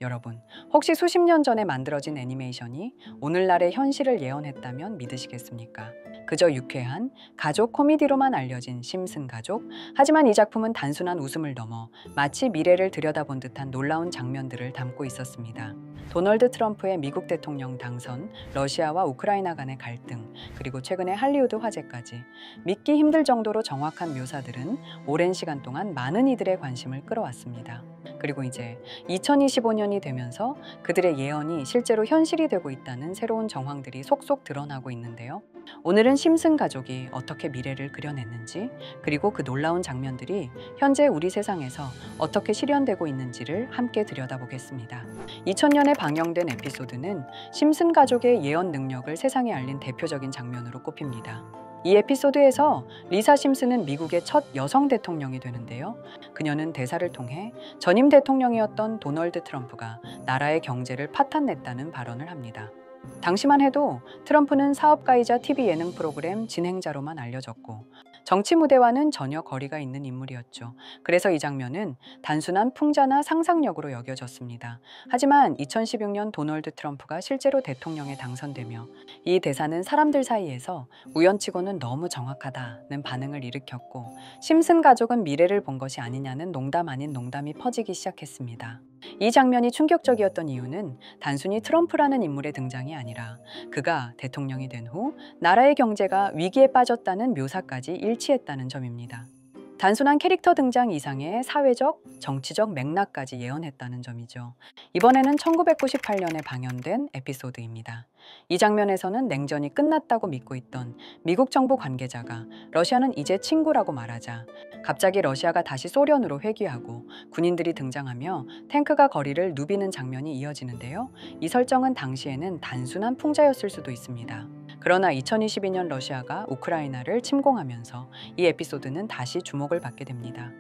여러분, 혹시 수십 년 전에 만들어진 애니메이션이 오늘날의 현실을 예언했다면 믿으시겠습니까? 그저 유쾌한 가족 코미디로만 알려진 심슨 가족. 하지만 이 작품은 단순한 웃음을 넘어 마치 미래를 들여다본 듯한 놀라운 장면들을 담고 있었습니다. 도널드 트럼프의 미국 대통령 당선, 러시아와 우크라이나 간의 갈등, 그리고 최근의 할리우드 화제까지 믿기 힘들 정도로 정확한 묘사들은 오랜 시간 동안 많은 이들의 관심을 끌어왔습니다. 그리고 이제 2025년이 되면서 그들의 예언이 실제로 현실이 되고 있다는 새로운 정황들이 속속 드러나고 있는데요. 오늘은 심슨 가족이 어떻게 미래를 그려냈는지, 그리고 그 놀라운 장면들이 현재 우리 세상에서 어떻게 실현되고 있는지를 함께 들여다보겠습니다. 2000년에 방영된 에피소드는 심슨 가족의 예언 능력을 세상에 알린 대표적인 장면으로 꼽힙니다. 이 에피소드에서 리사 심슨은 미국의 첫 여성 대통령이 되는데요. 그녀는 대사를 통해 전임 대통령이었던 도널드 트럼프가 나라의 경제를 파탄냈다는 발언을 합니다. 당시만 해도 트럼프는 사업가이자 TV 예능 프로그램 진행자로만 알려졌고 정치 무대와는 전혀 거리가 있는 인물이었죠. 그래서 이 장면은 단순한 풍자나 상상력으로 여겨졌습니다. 하지만 2016년 도널드 트럼프가 실제로 대통령에 당선되며 이 대사는 사람들 사이에서 우연치고는 너무 정확하다는 반응을 일으켰고, 심슨 가족은 미래를 본 것이 아니냐는 농담 아닌 농담이 퍼지기 시작했습니다. 이 장면이 충격적이었던 이유는 단순히 트럼프라는 인물의 등장이 아니라 그가 대통령이 된 후 나라의 경제가 위기에 빠졌다는 묘사까지 일치했다는 점입니다. 단순한 캐릭터 등장 이상의 사회적, 정치적 맥락까지 예언했다는 점이죠. 이번에는 1998년에 방영된 에피소드입니다. 이 장면에서는 냉전이 끝났다고 믿고 있던 미국 정부 관계자가 러시아는 이제 친구라고 말하자 갑자기 러시아가 다시 소련으로 회귀하고 군인들이 등장하며 탱크가 거리를 누비는 장면이 이어지는데요. 이 설정은 당시에는 단순한 풍자였을 수도 있습니다. 그러나 2022년 러시아가 우크라이나를 침공하면서 이 에피소드는 다시 주목을 받게 됩니다.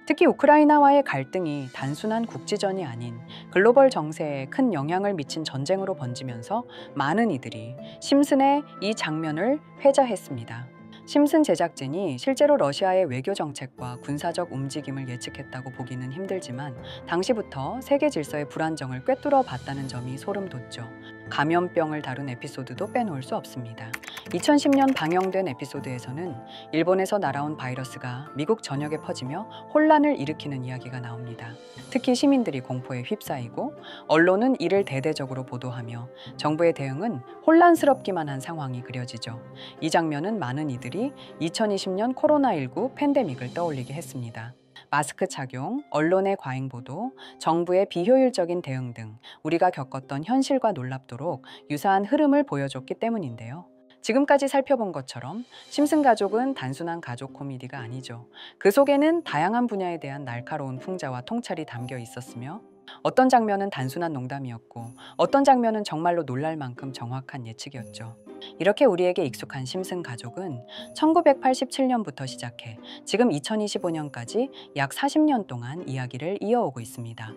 특히 우크라이나와의 갈등이 단순한 국지전이 아닌 글로벌 정세에 큰 영향을 미친 전쟁으로 번지면서 많은 이들이 심슨의 이 장면을 회자했습니다. 심슨 제작진이 실제로 러시아의 외교 정책과 군사적 움직임을 예측했다고 보기는 힘들지만 당시부터 세계 질서의 불안정을 꿰뚫어 봤다는 점이 소름 돋죠. 감염병을 다룬 에피소드도 빼놓을 수 없습니다. 2010년 방영된 에피소드에서는 일본에서 날아온 바이러스가 미국 전역에 퍼지며 혼란을 일으키는 이야기가 나옵니다. 특히 시민들이 공포에 휩싸이고 언론은 이를 대대적으로 보도하며 정부의 대응은 혼란스럽기만 한 상황이 그려지죠. 이 장면은 많은 이들이 2020년 코로나19 팬데믹을 떠올리게 했습니다. 마스크 착용, 언론의 과잉 보도, 정부의 비효율적인 대응 등 우리가 겪었던 현실과 놀랍도록 유사한 흐름을 보여줬기 때문인데요. 지금까지 살펴본 것처럼 심슨 가족은 단순한 가족 코미디가 아니죠. 그 속에는 다양한 분야에 대한 날카로운 풍자와 통찰이 담겨 있었으며 어떤 장면은 단순한 농담이었고 어떤 장면은 정말로 놀랄 만큼 정확한 예측이었죠. 이렇게 우리에게 익숙한 심슨 가족은 1987년부터 시작해 지금 2025년까지 약 40년 동안 이야기를 이어오고 있습니다.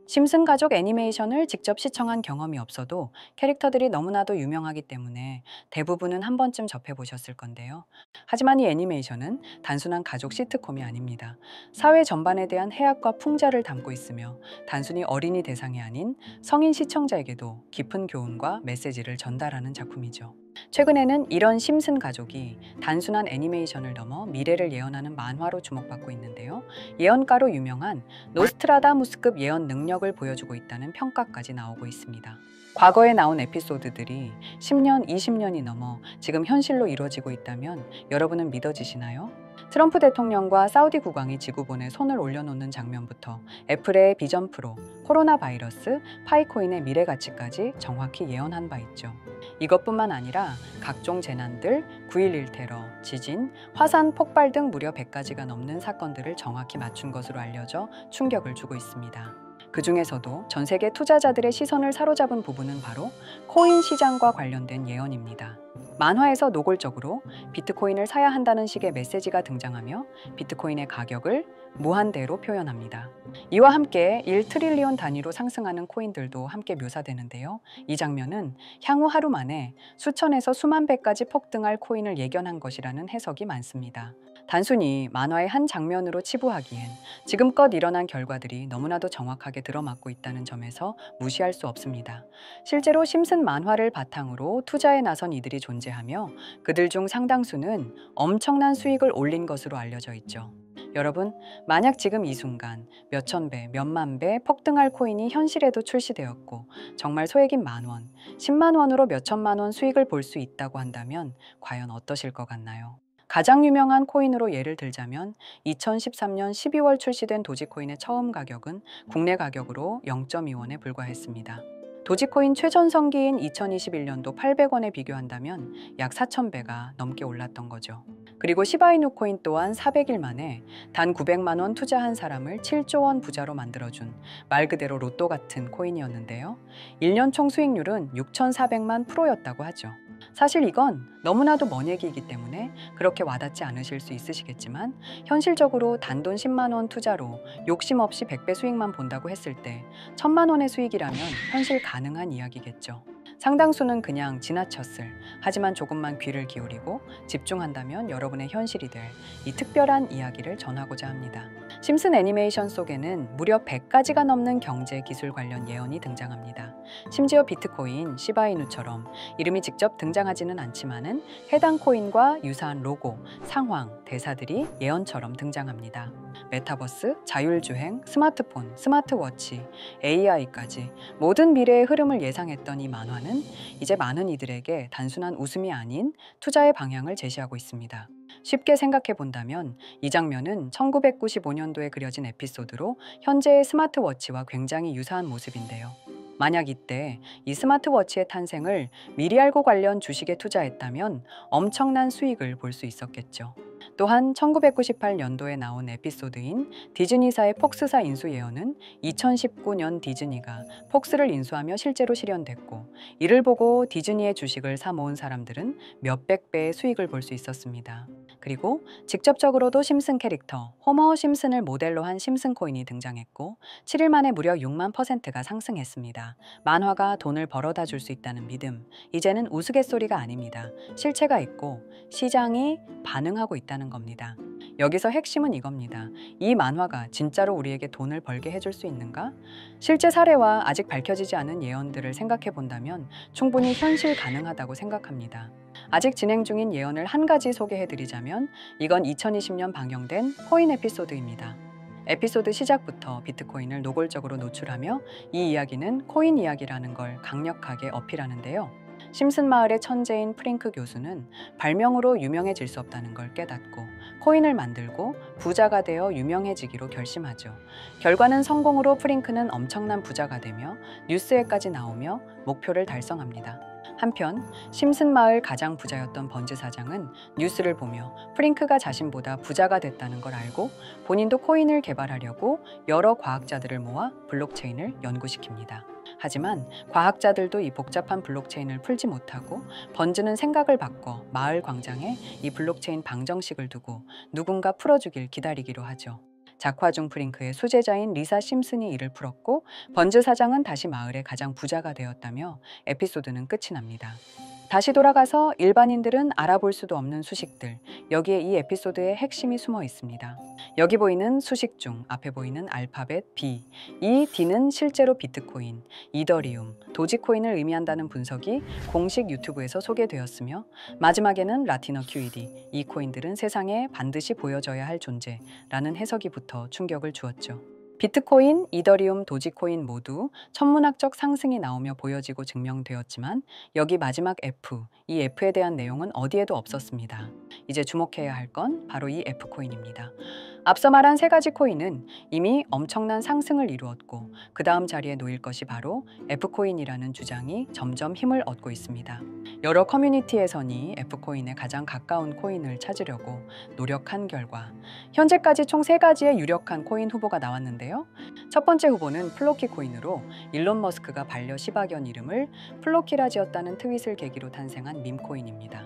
심슨 가족 애니메이션을 직접 시청한 경험이 없어도 캐릭터들이 너무나도 유명하기 때문에 대부분은 한 번쯤 접해보셨을 건데요. 하지만 이 애니메이션은 단순한 가족 시트콤이 아닙니다. 사회 전반에 대한 해악과 풍자를 담고 있으며 단순히 어린이 대상이 아닌 성인 시청자에게도 깊은 교훈과 메시지를 전달하는 작품이죠. 최근에는 이런 심슨 가족이 단순한 애니메이션을 넘어 미래를 예언하는 만화로 주목받고 있는데요. 예언가로 유명한 노스트라다무스급 예언 능력을 보여주고 있다는 평가까지 나오고 있습니다. 과거에 나온 에피소드들이 10년, 20년이 넘어 지금 현실로 이루어지고 있다면 여러분은 믿어지시나요? 트럼프 대통령과 사우디 국왕이 지구본에 손을 올려놓는 장면부터 애플의 비전 프로, 코로나 바이러스, 파이코인의 미래 가치까지 정확히 예언한 바 있죠. 이것뿐만 아니라 각종 재난들, 9.11 테러, 지진, 화산 폭발 등 무려 100가지가 넘는 사건들을 정확히 맞춘 것으로 알려져 충격을 주고 있습니다. 그 중에서도 전 세계 투자자들의 시선을 사로잡은 부분은 바로 코인 시장과 관련된 예언입니다. 만화에서 노골적으로 비트코인을 사야 한다는 식의 메시지가 등장하며 비트코인의 가격을 무한대로 표현합니다. 이와 함께 1트릴리온 단위로 상승하는 코인들도 함께 묘사되는데요. 이 장면은 향후 하루 만에 수천에서 수만 배까지 폭등할 코인을 예견한 것이라는 해석이 많습니다. 단순히 만화의 한 장면으로 치부하기엔 지금껏 일어난 결과들이 너무나도 정확하게 들어맞고 있다는 점에서 무시할 수 없습니다. 실제로 심슨 만화를 바탕으로 투자에 나선 이들이 존재하며 그들 중 상당수는 엄청난 수익을 올린 것으로 알려져 있죠. 여러분, 만약 지금 이 순간 몇천 배, 몇만 배 폭등할 코인이 현실에도 출시되었고 정말 소액인 만 원, 10만 원으로 몇천만 원 수익을 볼 수 있다고 한다면 과연 어떠실 것 같나요? 가장 유명한 코인으로 예를 들자면 2013년 12월 출시된 도지코인의 처음 가격은 국내 가격으로 0.2원에 불과했습니다. 도지코인 최전성기인 2021년도 800원에 비교한다면 약 4,000배가 넘게 올랐던 거죠. 그리고 시바이누 코인 또한 400일 만에 단 900만 원 투자한 사람을 7조 원 부자로 만들어준 말 그대로 로또 같은 코인이었는데요. 1년 총 수익률은 6,400만 %였다고 하죠. 사실 이건 너무나도 먼 얘기이기 때문에 그렇게 와닿지 않으실 수 있으시겠지만 현실적으로 단돈 10만 원 투자로 욕심 없이 100배 수익만 본다고 했을 때 1,000만 원의 수익이라면 현실 가능한 이야기겠죠. 상당수는 그냥 지나쳤을, 하지만 조금만 귀를 기울이고 집중한다면 여러분의 현실이 될 이 특별한 이야기를 전하고자 합니다. 심슨 애니메이션 속에는 무려 100가지가 넘는 경제 기술 관련 예언이 등장합니다. 심지어 비트코인, 시바이누처럼 이름이 직접 등장하지는 않지만은 해당 코인과 유사한 로고, 상황, 대사들이 예언처럼 등장합니다. 메타버스, 자율주행, 스마트폰, 스마트워치, AI까지 모든 미래의 흐름을 예상했던 이 만화는 이제 많은 이들에게 단순한 웃음이 아닌 투자의 방향을 제시하고 있습니다. 쉽게 생각해 본다면 이 장면은 1995년도에 그려진 에피소드로 현재의 스마트워치와 굉장히 유사한 모습인데요. 만약 이때 이 스마트워치의 탄생을 미리 알고 관련 주식에 투자했다면 엄청난 수익을 볼 수 있었겠죠. 또한 1998년도에 나온 에피소드인 디즈니사의 폭스사 인수 예언은 2019년 디즈니가 폭스를 인수하며 실제로 실현됐고, 이를 보고 디즈니의 주식을 사 모은 사람들은 몇백 배의 수익을 볼 수 있었습니다. 그리고 직접적으로도 심슨 캐릭터 호머 심슨을 모델로 한 심슨 코인이 등장했고 7일 만에 무려 6만 %가 상승했습니다. 만화가 돈을 벌어다 줄 수 있다는 믿음, 이제는 우스갯소리가 아닙니다. 실체가 있고 시장이 반응하고 있다는 겁니다. 여기서 핵심은 이겁니다. 이 만화가 진짜로 우리에게 돈을 벌게 해줄 수 있는가? 실제 사례와 아직 밝혀지지 않은 예언들을 생각해 본다면 충분히 현실 가능하다고 생각합니다. 아직 진행 중인 예언을 한 가지 소개해드리자면 이건 2020년 방영된 코인 에피소드입니다. 에피소드 시작부터 비트코인을 노골적으로 노출하며 이 이야기는 코인 이야기라는 걸 강력하게 어필하는데요. 심슨 마을의 천재인 프링크 교수는 발명으로 유명해질 수 없다는 걸 깨닫고 코인을 만들고 부자가 되어 유명해지기로 결심하죠. 결과는 성공으로 프링크는 엄청난 부자가 되며 뉴스에까지 나오며 목표를 달성합니다. 한편 심슨 마을 가장 부자였던 번즈 사장은 뉴스를 보며 프링크가 자신보다 부자가 됐다는 걸 알고 본인도 코인을 개발하려고 여러 과학자들을 모아 블록체인을 연구시킵니다. 하지만 과학자들도 이 복잡한 블록체인을 풀지 못하고 번즈는 생각을 바꿔 마을 광장에 이 블록체인 방정식을 두고 누군가 풀어주길 기다리기로 하죠. 작화 중 프링크의 수제자인 리사 심슨이 이를 풀었고 번즈 사장은 다시 마을의 가장 부자가 되었다며 에피소드는 끝이 납니다. 다시 돌아가서 일반인들은 알아볼 수도 없는 수식들, 여기에 이 에피소드의 핵심이 숨어 있습니다. 여기 보이는 수식 중 앞에 보이는 알파벳 B, 이 D는 실제로 비트코인, 이더리움, 도지코인을 의미한다는 분석이 공식 유튜브에서 소개되었으며 마지막에는 라티너 QED, 이 코인들은 세상에 반드시 보여져야 할 존재라는 해석이 붙어 충격을 주었죠. 비트코인, 이더리움, 도지코인 모두 천문학적 상승이 나오며 보여지고 증명되었지만 여기 마지막 F, 이 F에 대한 내용은 어디에도 없었습니다. 이제 주목해야 할 건 바로 이 F코인입니다. 앞서 말한 세 가지 코인은 이미 엄청난 상승을 이루었고 그 다음 자리에 놓일 것이 바로 F코인이라는 주장이 점점 힘을 얻고 있습니다. 여러 커뮤니티에서는 F코인에 가장 가까운 코인을 찾으려고 노력한 결과 현재까지 총 3가지의 유력한 코인 후보가 나왔는데요. 첫 번째 후보는 플로키 코인으로 일론 머스크가 반려 시바견 이름을 플로키라 지었다는 트윗을 계기로 탄생한 밈코인입니다.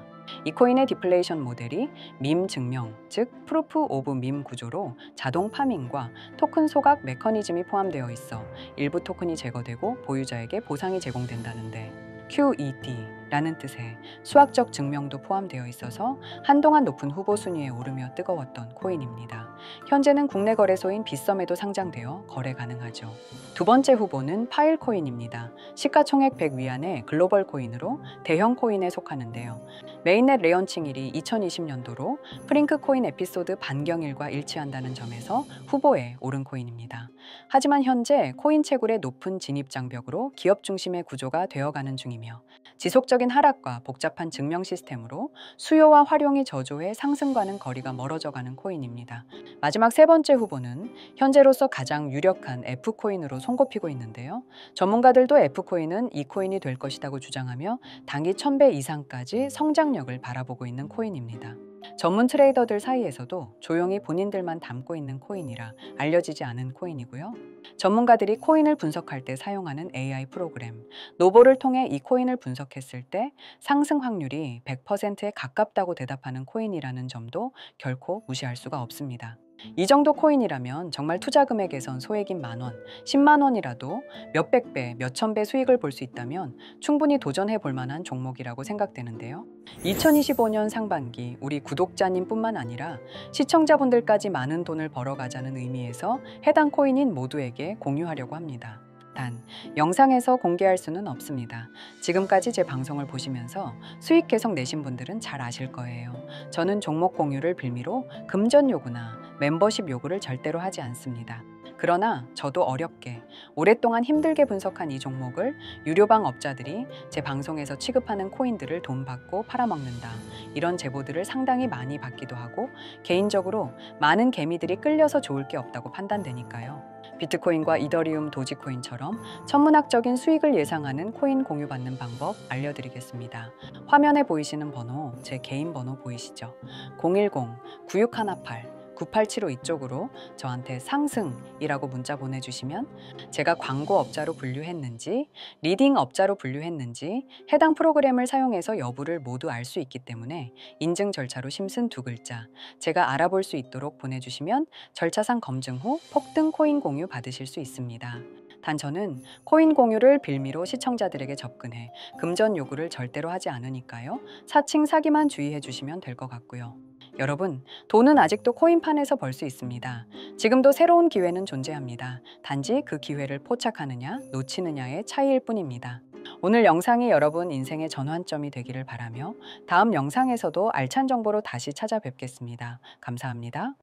이 코인의 디플레이션 모델이 밈 증명, 즉 프루프 오브 밈 구조로 자동 파밍과 토큰 소각 메커니즘이 포함되어 있어 일부 토큰이 제거되고 보유자에게 보상이 제공된다는데 QED라는 뜻의 수학적 증명도 포함되어 있어서 한동안 높은 후보 순위에 오르며 뜨거웠던 코인입니다. 현재는 국내 거래소인 빗썸에도 상장되어 거래 가능하죠. 두 번째 후보는 파일코인입니다. 시가총액 100 위안의 글로벌 코인으로 대형 코인에 속하는데요. 메인넷 레언칭일이 2020년도로 프링크 코인 에피소드 반경일과 일치한다는 점에서 후보에 오른 코인입니다. 하지만 현재 코인 채굴의 높은 진입 장벽으로 기업 중심의 구조가 되어가는 중이며 지속적인 하락과 복잡한 증명 시스템으로 수요와 활용이 저조해 상승과는 거리가 멀어져가는 코인입니다. 마지막 세 번째 후보는 현재로서 가장 유력한 F코인으로 손꼽히고 있는데요. 전문가들도 F코인은 이 코인이 될 것이라고 주장하며 단기 1000배 이상까지 성장력을 바라보고 있는 코인입니다. 전문 트레이더들 사이에서도 조용히 본인들만 담고 있는 코인이라 알려지지 않은 코인이고요. 전문가들이 코인을 분석할 때 사용하는 AI 프로그램 노보를 통해 이 코인을 분석했을 때 상승 확률이 100%에 가깝다고 대답하는 코인이라는 점도 결코 무시할 수가 없습니다. 이 정도 코인이라면 정말 투자 금액에선 소액인 만원, 10만 원이라도 몇백 배, 몇천 배 수익을 볼 수 있다면 충분히 도전해 볼 만한 종목이라고 생각되는데요. 2025년 상반기 우리 구독자님 뿐만 아니라 시청자분들까지 많은 돈을 벌어가자는 의미에서 해당 코인인 모두에게 공유하려고 합니다. 단, 영상에서 공개할 수는 없습니다. 지금까지 제 방송을 보시면서 수익 계속 내신 분들은 잘 아실 거예요. 저는 종목 공유를 빌미로 금전 요구나 멤버십 요구를 절대로 하지 않습니다. 그러나 저도 어렵게 오랫동안 힘들게 분석한 이 종목을 유료방 업자들이 제 방송에서 취급하는 코인들을 돈 받고 팔아먹는다. 이런 제보들을 상당히 많이 받기도 하고 개인적으로 많은 개미들이 끌려서 좋을 게 없다고 판단되니까요. 비트코인과 이더리움, 도지코인처럼 천문학적인 수익을 예상하는 코인 공유받는 방법 알려드리겠습니다. 화면에 보이시는 번호, 제 개인 번호 보이시죠? 010-9618-9875 이쪽으로 저한테 상승이라고 문자 보내주시면 제가 광고 업자로 분류했는지, 리딩 업자로 분류했는지 해당 프로그램을 사용해서 여부를 모두 알 수 있기 때문에 인증 절차로 심슨 두 글자 제가 알아볼 수 있도록 보내주시면 절차상 검증 후 폭등 코인 공유 받으실 수 있습니다. 단 저는 코인 공유를 빌미로 시청자들에게 접근해 금전 요구를 절대로 하지 않으니까요. 사칭 사기만 주의해 주시면 될 것 같고요. 여러분, 돈은 아직도 코인판에서 벌 수 있습니다. 지금도 새로운 기회는 존재합니다. 단지 그 기회를 포착하느냐, 놓치느냐의 차이일 뿐입니다. 오늘 영상이 여러분 인생의 전환점이 되기를 바라며 다음 영상에서도 알찬 정보로 다시 찾아뵙겠습니다. 감사합니다.